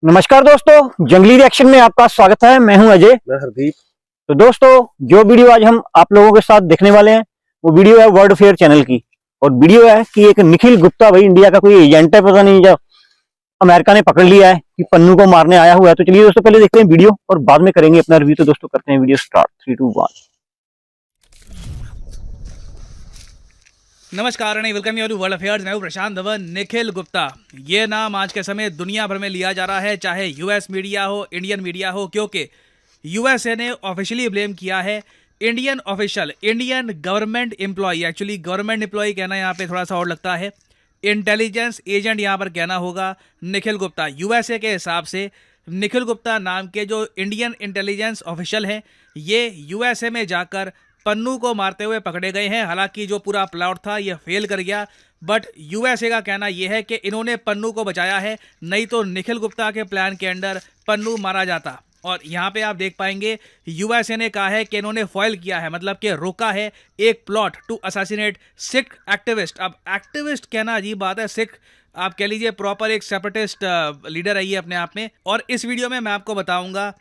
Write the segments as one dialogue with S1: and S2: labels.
S1: नमस्कार दोस्तों, जंगली रिएक्शन में आपका स्वागत है। मैं हूं अजय।
S2: मैं हरदीप।
S1: तो दोस्तों, जो वीडियो आज हम आप लोगों के साथ देखने वाले हैं वो वीडियो है वर्ल्ड फेयर चैनल की। और वीडियो है कि एक निखिल गुप्ता, भाई इंडिया का कोई एजेंट है, पता नहीं, जो अमेरिका ने पकड़ लिया है कि पन्नू को मारने आया हुआ है। तो चलिए दोस्तों, पहले देखते हैं वीडियो और बाद में करेंगे अपना रिव्यू। तो दोस्तों करते हैं वीडियो स्टार्ट। 3, 2, 1।
S3: नमस्कार and welcome you to world affairs. मैं हूं प्रशांत धवन। निखिल गुप्ता, ये नाम आज के समय दुनिया भर में लिया जा रहा है, चाहे यूएस मीडिया हो, इंडियन मीडिया हो, क्योंकि यूएसए ने ऑफिशियली ब्लेम किया है Indian official, Indian government employ, actually government employ कहना यहाँ पे थोड़ा सा और लगता है, इंटेलिजेंस एजेंट यहाँ पर कहना होगा, निखिल गुप्ता। यूएसए के हिसाब से निखिल गुप्ता नाम के जो इंडियन इंटेलिजेंस ऑफिशियल हैं, ये यूएसए में जाकर पन्नू को मारते हुए पकड़े गए हैं। हालांकि जो पूरा प्लॉट था ये फेल कर गया, बट यूएसए का कहना यह है कि इन्होंने पन्नू को बचाया है, नहीं तो निखिल गुप्ता के प्लान के अंडर पन्नू मारा जाता। और यहाँ पे आप देख पाएंगे यूएसए ने कहा है कि इन्होंने फॉइल किया है, मतलब कि रोका है एक plot to assassinate Sikh activist. अब एक्टिविस्ट कहना अजीब बात है, सिख आप कह लीजिए प्रॉपर एक सेपरेटिस्ट लीडर है ये अपने आप में। और इस वीडियो में मैं आपको बताऊंगा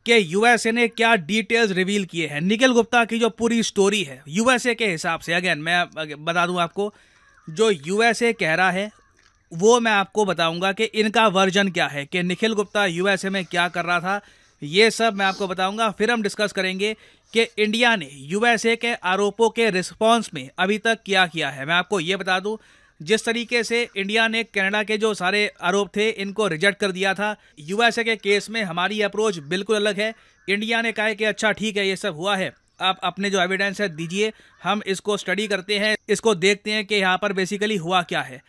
S3: कि यूएसए ने क्या डिटेल्स रिवील किए हैं। निखिल गुप्ता की जो पूरी स्टोरी है यूएसए के हिसाब से, अगेन मैं बता दूं आपको, जो यूएसए कह रहा है वो मैं आपको बताऊंगा कि इनका वर्जन क्या है, कि निखिल गुप्ता यूएसए में क्या कर रहा था, ये सब मैं आपको बताऊंगा। फिर हम डिस्कस करेंगे कि इंडिया ने यूएसए के आरोपों के रिस्पॉन्स में अभी तक क्या किया है। मैं आपको ये बता दूं, जिस तरीके से इंडिया ने कनाडा के जो सारे आरोप थे इनको रिजेक्ट कर दिया था, यूएसए के केस में हमारी अप्रोच बिल्कुल अलग है। इंडिया ने कहा है कि अच्छा ठीक है, ये सब हुआ है, आप अपने जो एविडेंस है दीजिए, हम इसको स्टडी करते हैं, इसको देखते हैं कि यहाँ पर बेसिकली हुआ क्या है।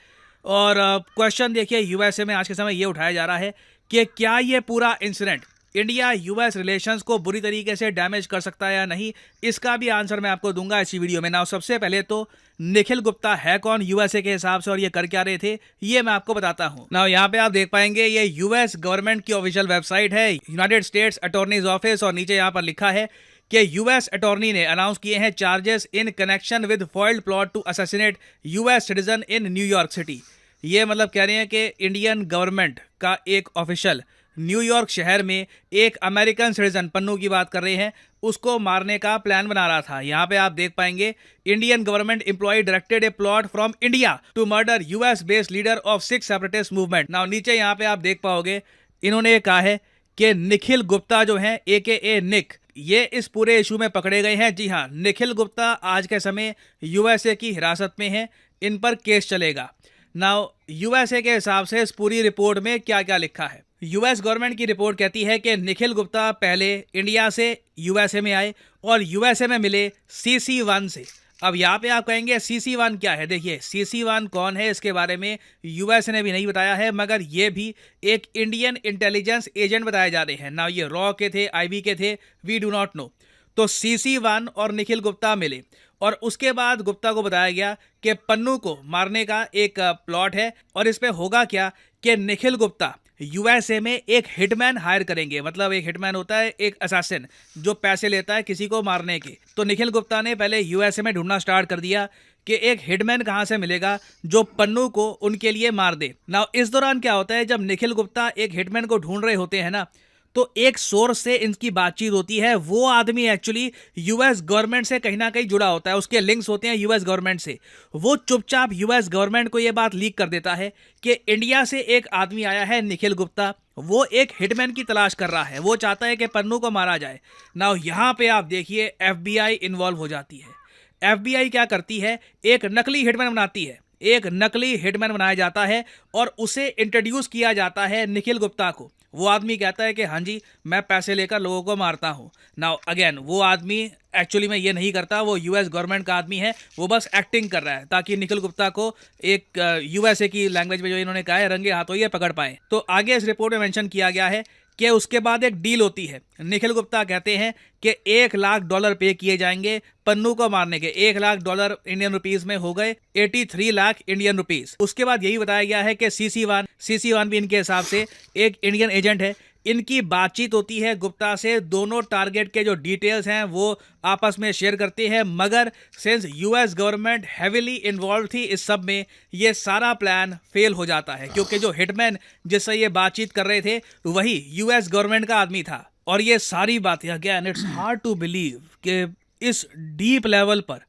S3: और क्वेश्चन देखिए, यूएसए में आज के समय ये उठाया जा रहा है कि क्या ये पूरा इंसिडेंट इंडिया यूएस रिलेशंस को बुरी तरीके से डैमेज कर सकता है या नहीं, इसका भी आंसर मैं आपको दूंगा इसी वीडियो में। ना सबसे पहले तो निखिल गुप्ता है कौन यूएसए के हिसाब से और ये कर क्या रहे थे, ये मैं आपको बताता हूं। ना यहाँ पे आप देख पाएंगे ये यूएस गवर्नमेंट की ऑफिशियल वेबसाइट है, यूनाइटेड स्टेट्स अटॉर्नीज ऑफिस, और नीचे यहाँ पर लिखा है कि यूएस अटॉर्नी ने अनाउंस किए हैं charges in connection with foiled plot to assassinate US citizen in New York city. ये मतलब कह रहे हैं कि इंडियन गवर्नमेंट का एक ऑफिशियल न्यूयॉर्क शहर में एक अमेरिकन सिटीजन, पन्नू की बात कर रहे हैं, उसको मारने का प्लान बना रहा था। यहाँ पे आप देख पाएंगे Indian government employ directed a plot from India to murder US based leader of Sikh separatist movement. Now नीचे यहाँ पे आप देख पाओगे इन्होंने ये कहा है कि निखिल गुप्ता जो है AKA निक, ये इस पूरे इशू में पकड़े गए हैं। जी हाँ, निखिल गुप्ता आज के समय यूएसए की हिरासत में है, इन पर केस चलेगा। नाउ यूएसए के हिसाब से इस पूरी रिपोर्ट में क्या क्या लिखा है। यूएस गवर्नमेंट की रिपोर्ट कहती है कि निखिल गुप्ता पहले इंडिया से यूएसए में आए और यूएसए में मिले CC1 से। अब यहाँ पे आप कहेंगे CC1 क्या है। देखिए, CC1 कौन है इसके बारे में यूएसए ने भी नहीं बताया है, मगर ये भी एक इंडियन इंटेलिजेंस एजेंट बताए जा रहे हैं ना। ये रॉ के थे, IB के थे, वी डू नॉट नो। तो CC1 और निखिल गुप्ता मिले और उसके बाद गुप्ता को बताया गया कि पन्नू को मारने का एक प्लॉट है। और इस पे होगा क्या कि निखिल गुप्ता यूएसए में एक हिटमैन हायर करेंगे, मतलब एक हिटमैन होता है एक असैसिन जो पैसे लेता है किसी को मारने के। तो निखिल गुप्ता ने पहले यूएसए में ढूंढना स्टार्ट कर दिया कि एक हिटमैन कहां से मिलेगा जो पन्नू को उनके लिए मार दे। ना इस दौरान क्या होता है, जब निखिल गुप्ता एक हिटमैन को ढूंढ रहे होते हैं ना, तो एक सोर्स से इनकी बातचीत होती है। वो आदमी एक्चुअली यूएस गवर्नमेंट से कहीं ना कहीं जुड़ा होता है, उसके लिंक्स होते हैं यूएस गवर्नमेंट से। वो चुपचाप यूएस गवर्नमेंट को ये बात लीक कर देता है कि इंडिया से एक आदमी आया है निखिल गुप्ता, वो एक हिटमैन की तलाश कर रहा है, वो चाहता है कि पन्नू को मारा जाए। नाउ यहाँ पे आप देखिए FBI इन्वॉल्व हो जाती है। FBI क्या करती है, एक नकली हिटमैन बनाती है, एक नकली हिटमैन बनाया जाता है और उसे इंट्रोड्यूस किया जाता है निखिल गुप्ता को। वो आदमी कहता है कि हाँ जी, मैं पैसे लेकर लोगों को मारता हूँ। नाउ अगेन वो आदमी एक्चुअली में ये नहीं करता, वो यूएस गवर्नमेंट का आदमी है, वो बस एक्टिंग कर रहा है ताकि निखिल गुप्ता को एक यूएसए की लैंग्वेज में जो इन्होंने कहा है रंगे हाथों ये पकड़ पाए। तो आगे इस रिपोर्ट में मेंशन किया गया है कि उसके बाद एक डील होती है। निखिल गुप्ता कहते हैं कि $1 लाख पे किए जाएंगे पन्नू को मारने के। $1 लाख इंडियन रुपीस में हो गए 83 लाख इंडियन रुपीस। उसके बाद यही बताया गया है कि CC1 भी इनके हिसाब से एक इंडियन एजेंट है। इनकी बातचीत होती है गुप्ता से, दोनों टारगेट के जो डिटेल्स हैं वो आपस में शेयर करते हैं, मगर since US government heavily involve थी इस सब में, ये सारा प्लान फेल हो जाता है, क्योंकि जो हिटमैन जिससे ये बातचीत कर रहे थे वही यूएस गवर्नमेंट का आदमी था। और ये सारी बातें, again it's hard to believe कि इस डीप लेवल पर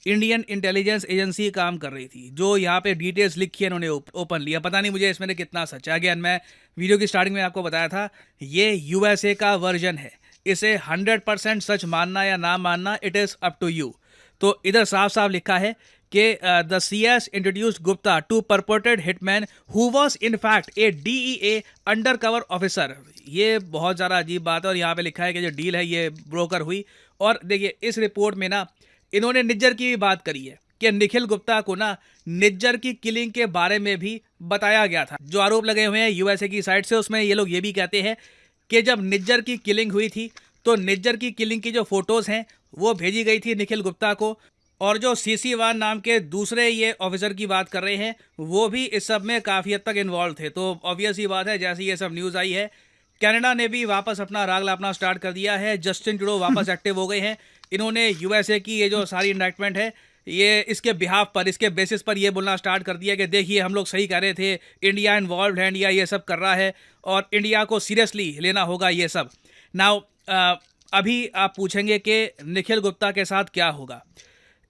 S3: इंडियन इंटेलिजेंस एजेंसी काम कर रही थी। जो यहाँ पे डिटेल्स लिखी है इन्होंने ओपन लिया, पता नहीं मुझे इसमें कितना सच है। अगेन मैं वीडियो की स्टार्टिंग में आपको बताया था, ये यूएसए का वर्जन है, इसे 100% सच मानना या ना मानना it is up to you. तो इधर साफ साफ लिखा है कि the CS introduced Gupta to purported hitman who was in fact a DEA under cover officer. ये बहुत ज़्यादा अजीब बात है, और यहाँ पे लिखा है कि जो डील है ये ब्रोकर हुई। और देखिए इस रिपोर्ट में ना इन्होंने निज्जर की भी बात करी है कि निखिल गुप्ता को ना निज्जर की किलिंग के बारे में भी बताया गया था। जो आरोप लगे हुए हैं यूएसए की साइड से, उसमें ये लोग ये भी कहते हैं कि जब निज्जर की किलिंग हुई थी तो निज्जर की किलिंग की जो फोटोज़ हैं वो भेजी गई थी निखिल गुप्ता को, और जो CC1 नाम के दूसरे ये ऑफिसर की बात कर रहे हैं वो भी इस सब में काफ़ी हद तक इन्वॉल्व थे। तो ऑब्वियस ही बात है, जैसे ये सब न्यूज़ आई है कनाडा ने भी वापस अपना राग लापना स्टार्ट कर दिया है। जस्टिन ट्रूडो वापस एक्टिव हो गए हैं। इन्होंने यूएसए की ये जो सारी इंडाइटमेंट है ये इसके बिहाफ पर, इसके बेसिस पर ये बोलना स्टार्ट कर दिया कि देखिए हम लोग सही कह रहे थे, इंडिया इन्वॉल्व है, इंडिया ये सब कर रहा है और इंडिया को सीरियसली लेना होगा ये सब। नाउ अभी आप पूछेंगे कि निखिल गुप्ता के साथ क्या होगा।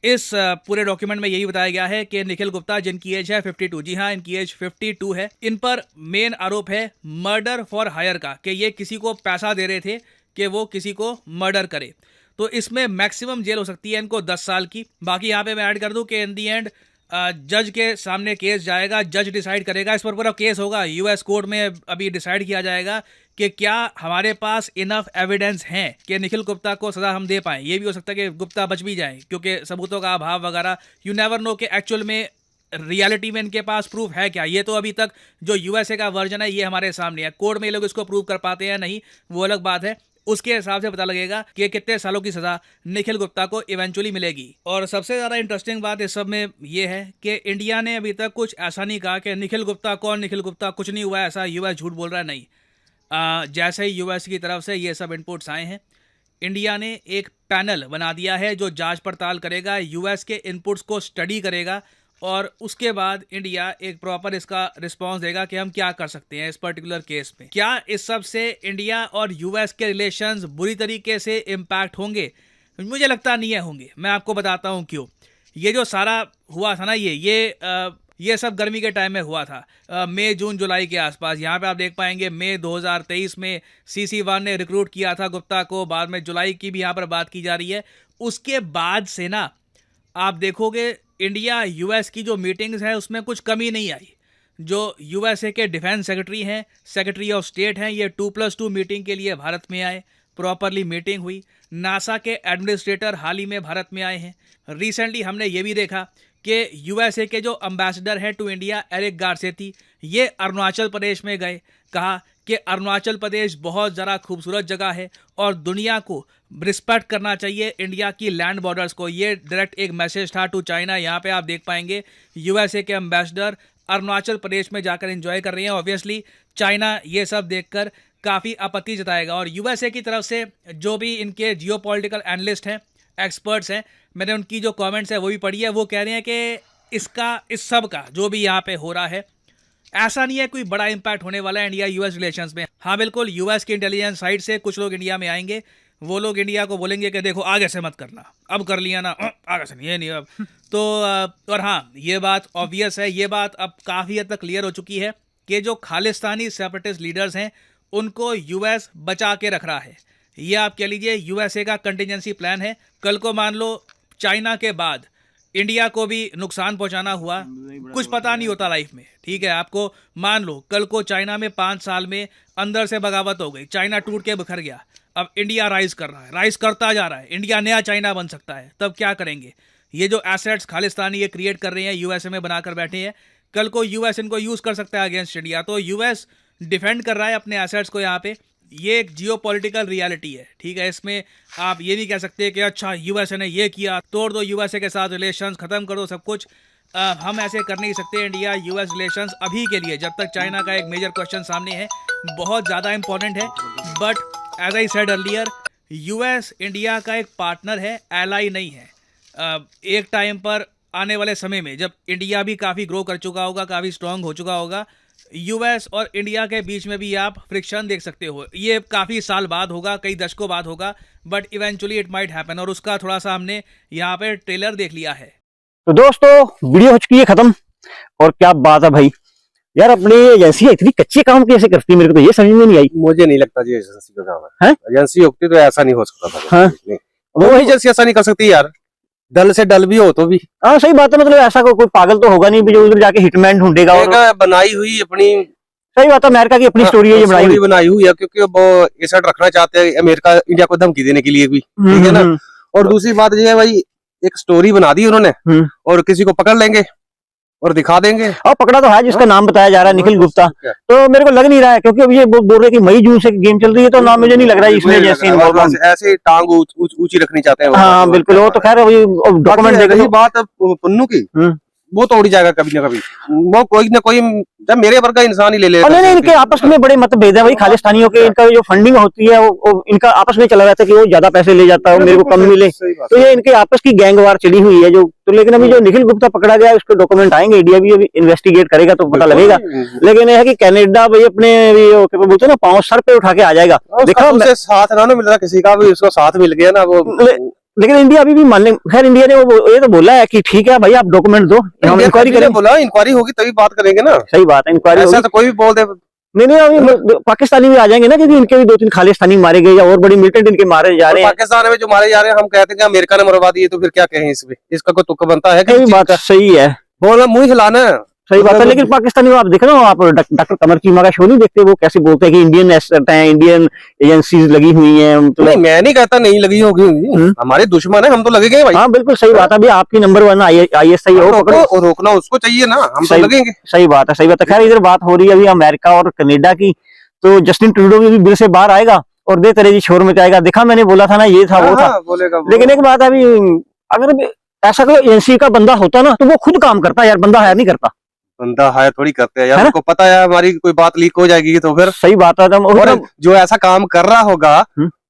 S3: इस पूरे डॉक्यूमेंट में यही बताया गया है कि निखिल गुप्ता, जिनकी एज है 52, जी हाँ इनकी एज 52 है, इन पर मेन आरोप है मर्डर फॉर हायर का, कि ये किसी को पैसा दे रहे थे कि वो किसी को मर्डर करे। तो इसमें मैक्सिमम जेल हो सकती है इनको 10 साल की। बाकी यहाँ पे मैं ऐड कर दूं कि इन दी एंड जज के सामने केस जाएगा, जज डिसाइड करेगा, इस पर पूरा केस होगा यूएस कोर्ट में। अभी डिसाइड किया जाएगा कि क्या हमारे पास इनफ एविडेंस हैं कि निखिल गुप्ता को सज़ा हम दे पाएँ। ये भी हो सकता है कि गुप्ता बच भी जाए, क्योंकि सबूतों का अभाव वगैरह, यू नेवर नो कि एक्चुअल में रियलिटी में इनके पास प्रूफ है क्या। ये तो अभी तक जो यूएसए का वर्जन है ये हमारे सामने है, कोर्ट में ये लोग इसको प्रूव कर पाते हैं नहीं वो अलग बात है। उसके हिसाब से पता लगेगा कि कितने सालों की सज़ा निखिल गुप्ता को इवेंचुअली मिलेगी। और सबसे ज़्यादा इंटरेस्टिंग बात इस सब में ये है कि इंडिया ने अभी तक कुछ ऐसा नहीं कहा कि निखिल गुप्ता कौन, निखिल गुप्ता कुछ नहीं हुआ, ऐसा यूएस झूठ बोल रहा है, नहीं। जैसे ही यूएस की तरफ से ये सब इनपुट्स आए हैं, इंडिया ने एक पैनल बना दिया है जो जांच पड़ताल करेगा, यूएस के इनपुट्स को स्टडी करेगा, और उसके बाद इंडिया एक प्रॉपर इसका रिस्पांस देगा कि हम क्या कर सकते हैं इस पर्टिकुलर केस में। क्या इस सब से इंडिया और यूएस के रिलेशंस बुरी तरीके से इम्पैक्ट होंगे? मुझे लगता नहीं है होंगे। मैं आपको बताता हूँ क्यों। ये जो सारा हुआ था ना, ये सब गर्मी के टाइम में हुआ था, मई जून जुलाई के आसपास। यहाँ पे आप देख पाएंगे मई 2023 में CC1 ने रिक्रूट किया था गुप्ता को, बाद में जुलाई की भी यहाँ पर बात की जा रही है। उसके बाद से ना आप देखोगे इंडिया यूएस की जो मीटिंग्स है उसमें कुछ कमी नहीं आई। जो यूएसए के डिफेंस सेक्रेटरी हैं, सेक्रेटरी ऑफ स्टेट हैं, ये 2+2 मीटिंग के लिए भारत में आए, प्रॉपरली मीटिंग हुई। नासा के एडमिनिस्ट्रेटर हाल ही में भारत में आए हैं। रिसेंटली हमने ये भी देखा कि यूएसए के जो अम्बेसडर हैं टू इंडिया एरिक गारसेती, ये अरुणाचल प्रदेश में गए, कहा कि अरुणाचल प्रदेश बहुत ज़्यादा खूबसूरत जगह है और दुनिया को रिस्पेक्ट करना चाहिए इंडिया की लैंड बॉर्डर्स को। ये डायरेक्ट एक मैसेज था टू चाइना। यहाँ पे आप देख पाएंगे यूएसए के एम्बेसडर अरुणाचल प्रदेश में जाकर एंजॉय कर रहे हैं। ऑब्वियसली चाइना ये सब देखकर काफ़ी आपत्ति जताएगा, और यूएसए की तरफ से जो भी इनके जियोपॉलिटिकल एनालिस्ट हैं, एक्सपर्ट्स हैं, मैंने उनकी जो कमेंट्स है वो भी पढ़ी है। वो कह रहे हैं कि इस सब का जो भी यहाँ पे हो रहा है, ऐसा नहीं है कोई बड़ा इंपैक्ट होने वाला है इंडिया यूएस रिलेशंस में। हाँ बिल्कुल, यूएस की इंटेलिजेंस साइड से कुछ लोग इंडिया में आएंगे, वो लोग इंडिया को बोलेंगे कि देखो आगे से मत करना, अब कर लिया ना, आगे से नहीं, ये नहीं अब तो। और हाँ, ये बात ऑब्वियस है, ये बात अब काफ़ी हद तक क्लियर हो चुकी है कि जो खालिस्तानी सेपरेटिस्ट लीडर्स हैं उनको यूएस बचा के रख रहा है। ये आप कह लीजिए यूएसए का कंटिजेंसी प्लान है। कल को मान लो चाइना के बाद इंडिया को भी नुकसान पहुंचाना हुआ, कुछ पता नहीं होता लाइफ में, ठीक है। आपको मान लो कल को चाइना में 5 साल में अंदर से बगावत हो गई, चाइना टूट के बिखर गया, अब इंडिया राइज कर रहा है, राइज करता जा रहा है, इंडिया नया चाइना बन सकता है, तब क्या करेंगे? ये जो एसेट्स खालिस्तानी ये क्रिएट कर रहे हैं, यूएसए में बनाकर बैठे हैं, कल को यूएस इनको यूज़ कर सकता है अगेंस्ट इंडिया। तो यूएस डिफेंड कर रहा है अपने एसेट्स को यहाँ पे। ये एक जियोपॉलिटिकल रियलिटी है, ठीक है। इसमें आप ये नहीं कह सकते कि अच्छा यूएसए ने ये किया, तोड़ दो यूएसए के साथ रिलेशंस, ख़त्म कर दो सब कुछ। हम ऐसे कर नहीं सकते। इंडिया यूएस रिलेशंस अभी के लिए, जब तक चाइना का एक मेजर क्वेश्चन सामने है, बहुत ज़्यादा इंपॉर्टेंट है। But as I said earlier, US India का एक पार्टनर है, एलाई नहीं है। एक टाइम पर आने वाले समय में जब इंडिया भी काफ़ी ग्रो कर चुका होगा, काफ़ी स्ट्रांग हो चुका होगा, यूएस और इंडिया के बीच में भी आप फ्रिक्शन देख सकते हो। ये काफ़ी साल बाद होगा, कई दशकों बाद होगा, but eventually it might happen. और उसका थोड़ा सा हमने यहाँ पे ट्रेलर देख लिया है।
S1: तो दोस्तों वीडियो हो चुकी है खत्म। और क्या बात है भाई, यार अपनी एजेंसी इतनी कच्चे काम कैसे करती है, मेरे को तो ये समझ में नहीं आई।
S2: मुझे नहीं लगता जी एजेंसी का काम
S1: है?
S2: एजेंसी होती तो ऐसा नहीं हो सकता था।
S1: हाँ?
S2: वो एजेंसी ऐसा नहीं कर सकती यार, डल से डल भी हो तो भी।
S1: हाँ सही बात है, मतलब ऐसा कोई पागल तो होगा नहीं जो उधर जाके हिटमैन ढूंढेगा। और
S2: बनाई हुई अपनी,
S1: सही बात है, अमेरिका की अपनी स्टोरी है ये
S2: बनाई हुई है, क्योंकि वो एसेट रखना चाहते हैं अमेरिका इंडिया को धमकी देने के लिए भी, ठीक है ना। और दूसरी बात ये है भाई, एक स्टोरी बना दी उन्होंने और किसी को पकड़ लेंगे और दिखा देंगे।
S1: और पकड़ा तो है जिसका नाम बताया जा रहा है, निखिल गुप्ता। तो मेरे को लग नहीं रहा है, क्योंकि अब ये बोल रहे कि मई जून से गेम चल रही है, तो नाम मुझे नहीं लग रहा है इसमें जैसे
S2: ऐसे टांग ऊंची रखनी चाहते हैं।
S1: हाँ बिल्कुल, वो तो खैर डॉक्यूमेंट
S2: देखिए बात पुन्नू की, वो तो उड़ जाएगा कभी ना कभी। वो कोई ना कोई जब मेरे वर्ग का इंसान ही ले लेगा।
S1: नहीं, इनके आपस में बड़े मतभेद है भाई, खालिस्तानियों के। इनका जो फंडिंग होती है वो इनका आपस में चला रहता है कि वो ज्यादा पैसे ले जाता है, मेरे को कम मिले। तो ये इनके आपस की गैंगवार चली हुई है जो। तो लेकिन अभी जो निखिल गुप्ता पकड़ा गया, उसके डॉक्यूमेंट आएंगे, इंडिया भी अभी इन्वेस्टिगेट करेगा तो पता लगेगा। लेकिन यह है कि कनाडा भाई अपने बोलते हैं ना, पांव सर पे उठा के आ जाएगा। देखा
S2: साथ ना मिल रहा किसी का भी, उसको साथ मिल गया ना वो।
S1: लेकिन इंडिया अभी भी मान ले, खैर इंडिया ने ये तो बोला है कि ठीक है भाई आप डॉक्यूमेंट दो, हम इंक्वायरी करेंगे।
S2: बोला इंक्वायरी होगी तभी बात करेंगे ना।
S1: सही बात है, इंक्वायरी
S2: ऐसा तो कोई भी बोल दे।
S1: नहीं अभी पाकिस्तानी भी आ जाएंगे ना, क्योंकि इनके भी 2-3 खालिस्तानी मारे गए या और बड़ी मिलिटेंट इनके मारे जा रहे हैं।
S2: पाकिस्तान में जो मारे जा रहे हैं, हम कहते हैं कि अमेरिका ने मरवा दिए, तो फिर क्या कहें इसमें? इसका कोई तुक बनता है?
S1: सही बात है, सही है,
S2: बोलना मुंह हिलाना है।
S1: सही बात है। लेकिन पाकिस्तानी में आप देख रहे हो, आप डॉक्टर कमर चीमा का शो नहीं देखते? वो कैसे बोलते हैं कि इंडियन एसेट है, इंडियन एजेंसीज लगी हुई हैं।
S2: नहीं मैं नहीं कहता नहीं लगी होगी, हमारे दुश्मन है, हम तो लगेंगे भाई।
S1: हाँ बिल्कुल सही बात है, अभी आपकी नंबर 1 ISI हो,
S2: और रोकना उसको चाहिए ना, हम तो लगेंगे।
S1: सही बात है, सही बात है। खैर इधर बात हो रही है अभी अमेरिका और कनाडा की, तो जस्टिन ट्रूडो भी बिल से बाहर आएगा और दे तरह जी शोर मचाएगा। देखा मैंने बोला था ना, ये था वो था, बोलेगा। लेकिन एक बात अभी, अगर ऐसा कोई एजेंसी का बंदा होता ना तो वो खुद काम करता यार, बंदा हायर नहीं करता।
S2: बंदा हायर थोड़ी करते हैं यार, उनको पता है हमारी कोई बात लीक हो जाएगी तो फिर।
S1: सही बात है।
S2: और जो ऐसा काम कर रहा होगा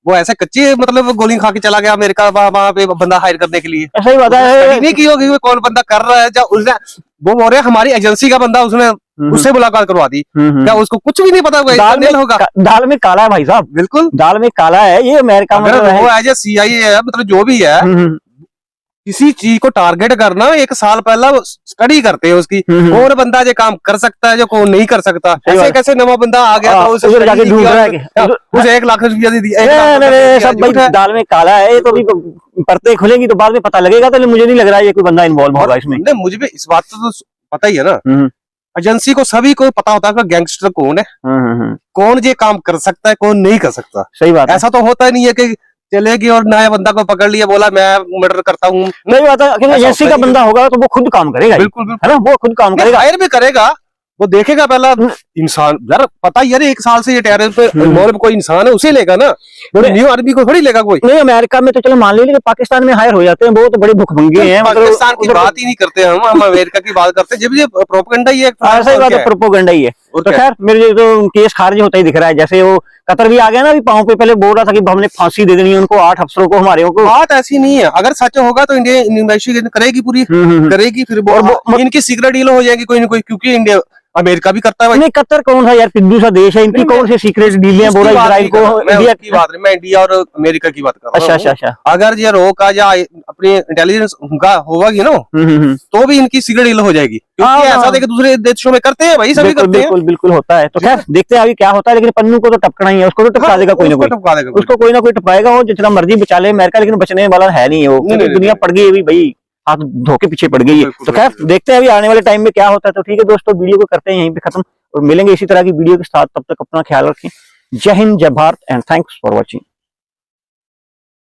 S2: वो ऐसे कच्ची मतलब गोली खा के चला गया अमेरिका, वहां पे बंदा हायर करने के लिए।
S1: सही बात है,
S2: नहीं की होगी कौन बंदा कर रहा है। जब उसने वो बोल रहे हमारी एजेंसी का बंदा, उसने उससे मुलाकात करवा दी, क्या उसको कुछ भी नहीं पता होगा?
S1: दाल में काला है भाई साहब, बिल्कुल दाल में काला है ये अमेरिका में।
S2: वो एज ए CIA है, मतलब जो भी है, किसी चीज को टारगेट करना 1 साल पहला स्टडी करते हैं उसकी, कौन बंदा जो काम कर सकता है, जो कौन नहीं कर सकता। ऐसे कैसे नवा बंदा आ गया तो उसे जाके ढूंढ रहा है, उसे 1 लाख रुपया दे दिया।
S1: सब भाई दाल में काला है, तो अभी परतें खुलेंगी तो बाद में पता लगेगा। तो मुझे नहीं लग रहा है ये कोई बंदा इन्वॉल्व होगा इसमें।
S2: नहीं मुझे भी इस बात तो पता ही है ना, एजेंसी को सभी को पता होता है कि गैंगस्टर कौन है, कौन ये काम कर सकता है, कौन नहीं कर सकता।
S1: सही बात,
S2: ऐसा तो होता नहीं है कि चलेगी और नया बंदा को पकड़ लिया, बोला मैं मर्डर करता हूँ।
S1: नहीं बात है, क्योंकि एजेंसी का बंदा होगा तो वो खुद काम करेगा। बिल्कुल है ना, वो खुद काम करेगा,
S2: हायर भी करेगा, वो देखेगा पहला इंसान। यार पता यार 1 साल से ये टेररिस्ट पे इन्वॉल्व कोई इंसान है, उसे लेगा ना, न्यू आर्मी को थोड़ी लेगा कोई।
S1: नहीं अमेरिका में तो चलो मान लीजिए, पाकिस्तान में हायर हो जाते हैं, वो तो बड़े भुखमंगे हैं।
S2: पाकिस्तान की बात ही नहीं करते हम अमेरिका की बात करते हैं। जब ये प्रोपेगेंडा ही है,
S1: सही बात है, प्रोपेगेंडा ही है। तो खैर मेरे तो केस खारिज होता ही दिख रहा है। जैसे वो कतर भी आ गया ना, अभी पाँव पे पहले बोल रहा था कि हमने फांसी दे देनी है उनको, 8 अफसरों को, हमारे को।
S2: बात ऐसी नहीं है, अगर सच होगा तो इंडिया इन्वेस्टिगेशन करेगी, पूरी करेगी, फिर इनकी सीक्रेट डील हो जाएगी कोई ना कोई, क्योंकि इंडिया अमेरिका भी करता है।
S1: नहीं कतर कौन सा यार पिद्दू सा देश है, इनकी कौन सी सीक्रेट डीलें बोला इजराइल को, इंडिया की बात
S2: नहीं, मैं इंडिया और अमेरिका की बात कर रहा हूँ।
S1: अच्छा।
S2: अगर ये रोका या अपनी इंटेलिजेंस होगा ना, तो भी इनकी सीक्रेट डील हो जाएगी, क्योंकि ऐसा देखे दूसरे देशों में करते हैं भाई, सभी करते हैं।
S1: बिल्कुल होता है। तो खैर देखते हैं अभी क्या होता है। लेकिन पन्नू को तो टपकना ही है, उसको तो टपका देगा कोई ना कोई, उसको कोई ना कोई टपकाएगा। वो जितना मर्जी बचा ले अमेरिका, लेकिन बचने वाला है नहीं है वो। दुनिया पड़ गई अभी भाई, हाथ धो के पीछे पड़ गई है। तो खैर देखते हैं अभी आने वाले टाइम में क्या होता है। तो ठीक है दोस्तों, वीडियो को करते हैं यहीं पे खत्म और मिलेंगे इसी तरह की वीडियो के साथ। तब तक अपना ख्याल रखें। जय हिंद, जय Bharat and thanks for watching.